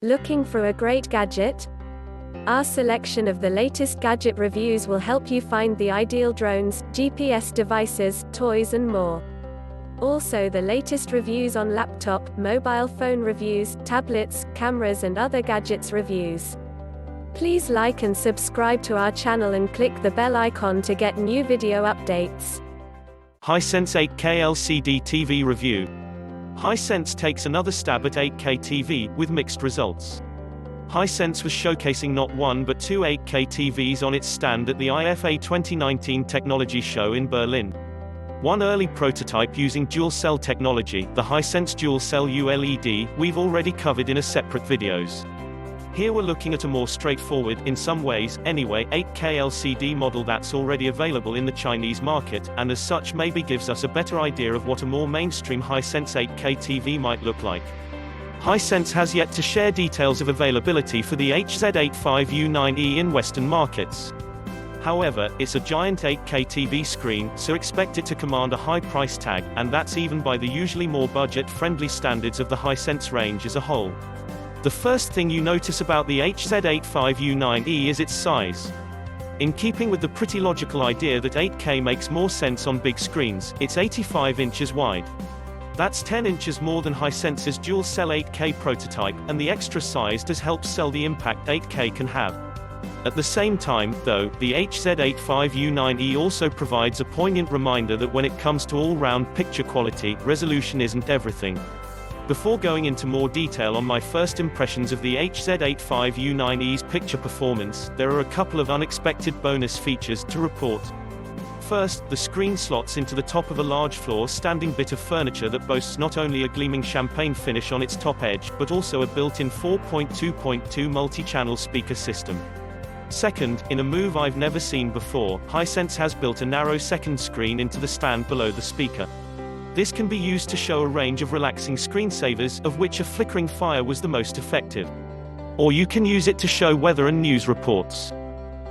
Looking for a great gadget? Our selection of the latest gadget reviews will help you find the ideal drones, GPS devices, toys and more. Also the latest reviews on laptop, mobile phone reviews, tablets, cameras and other gadgets reviews. Please like and subscribe to our channel and click the bell icon to get new video updates. Hisense 8K LCD TV review. Hisense takes another stab at 8K TV, with mixed results. Hisense was showcasing not one but two 8K TVs on its stand at the IFA 2019 technology show in Berlin. One early prototype using dual-cell technology, the Hisense dual-cell ULED, we've already covered in a separate videos. Here we're looking at a more straightforward, in some ways, anyway, 8K LCD model that's already available in the Chinese market, and as such maybe gives us a better idea of what a more mainstream Hisense 8K TV might look like. Hisense has yet to share details of availability for the HZ85U9E in Western markets. However, it's a giant 8K TV screen, so expect it to command a high price tag, and that's even by the usually more budget-friendly standards of the Hisense range as a whole. The first thing you notice about the HZ85U9E is its size. In keeping with the pretty logical idea that 8K makes more sense on big screens, it's 85 inches wide. That's 10 inches more than Hisense's dual-cell 8K prototype, and the extra size does help sell the impact 8K can have. At the same time, though, the HZ85U9E also provides a poignant reminder that when it comes to all-round picture quality, resolution isn't everything. Before going into more detail on my first impressions of the HZ85U9E's picture performance, there are a couple of unexpected bonus features to report. First, the screen slots into the top of a large floor-standing bit of furniture that boasts not only a gleaming champagne finish on its top edge, but also a built-in 4.2.2 multi-channel speaker system. Second, in a move I've never seen before, Hisense has built a narrow second screen into the stand below the speaker. This can be used to show a range of relaxing screensavers, of which a flickering fire was the most effective. Or you can use it to show weather and news reports.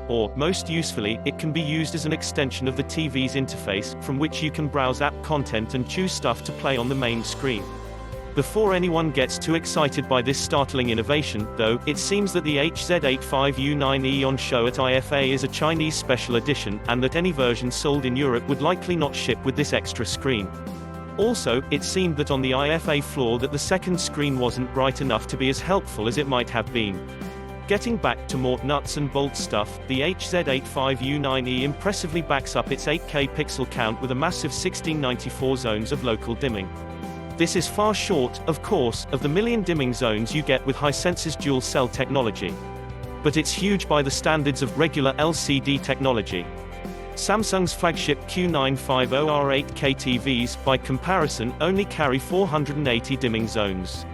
Or, most usefully, it can be used as an extension of the TV's interface, from which you can browse app content and choose stuff to play on the main screen. Before anyone gets too excited by this startling innovation, though, it seems that the HZ85U9E on show at IFA is a Chinese special edition, and that any version sold in Europe would likely not ship with this extra screen. Also, it seemed that on the IFA floor that the second screen wasn't bright enough to be as helpful as it might have been. Getting back to more nuts and bolts stuff, the HZ85U9E impressively backs up its 8K pixel count with a massive 1694 zones of local dimming. This is far short, of course, of the million dimming zones you get with Hisense's dual-cell technology. But it's huge by the standards of regular LCD technology. Samsung's flagship Q950R 8K TVs, by comparison, only carry 480 dimming zones.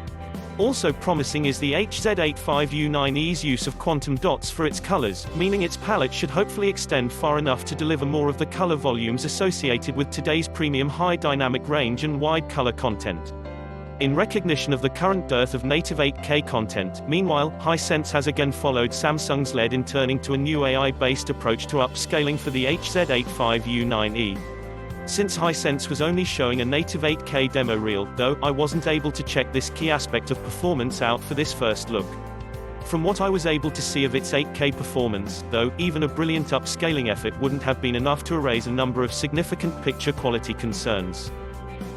Also promising is the HZ85U9E's use of quantum dots for its colors, meaning its palette should hopefully extend far enough to deliver more of the color volumes associated with today's premium high dynamic range and wide color content. In recognition of the current dearth of native 8K content, meanwhile, Hisense has again followed Samsung's lead in turning to a new AI-based approach to upscaling for the HZ85U9E. Since Hisense was only showing a native 8K demo reel, though, I wasn't able to check this key aspect of performance out for this first look. From what I was able to see of its 8K performance, though, even a brilliant upscaling effort wouldn't have been enough to erase a number of significant picture quality concerns.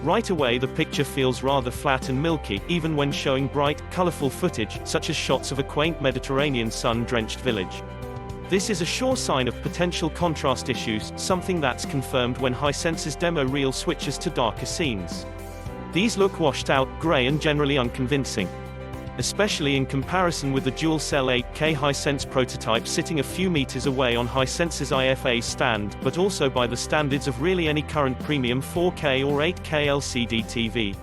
Right away the picture feels rather flat and milky, even when showing bright, colorful footage, such as shots of a quaint Mediterranean sun-drenched village. This is a sure sign of potential contrast issues, something that's confirmed when Hisense's demo reel switches to darker scenes. These look washed out, grey and generally unconvincing. Especially in comparison with the dual-cell 8K Hisense prototype sitting a few meters away on Hisense's IFA stand, but also by the standards of really any current premium 4K or 8K LCD TV.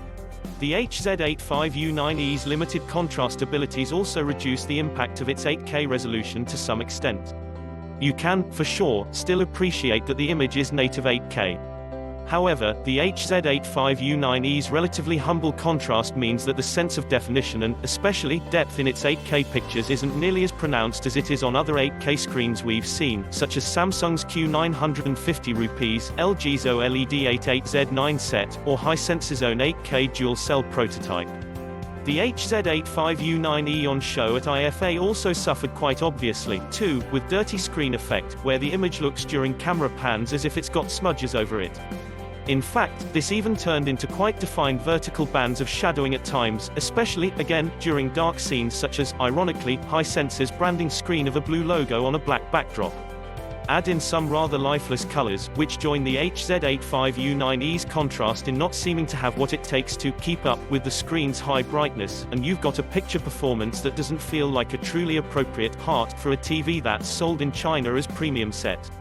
The HZ85U9E's limited contrast abilities also reduce the impact of its 8K resolution to some extent. You can, for sure, still appreciate that the image is native 8K. However, the HZ85U9E's relatively humble contrast means that the sense of definition and, especially, depth in its 8K pictures isn't nearly as pronounced as it is on other 8K screens we've seen, such as Samsung's Q950 rupees, LG's OLED 88Z9 set, or Hisense's own 8K dual-cell prototype. The HZ85U9E on show at IFA also suffered quite obviously, too, with dirty screen effect, where the image looks during camera pans as if it's got smudges over it. In fact, this even turned into quite defined vertical bands of shadowing at times, especially, again, during dark scenes such as, ironically, Hisense's branding screen of a blue logo on a black backdrop. Add in some rather lifeless colors, which join the HZ85U9E's contrast in not seeming to have what it takes to keep up with the screen's high brightness, and you've got a picture performance that doesn't feel like a truly appropriate part for a TV that's sold in China as premium set.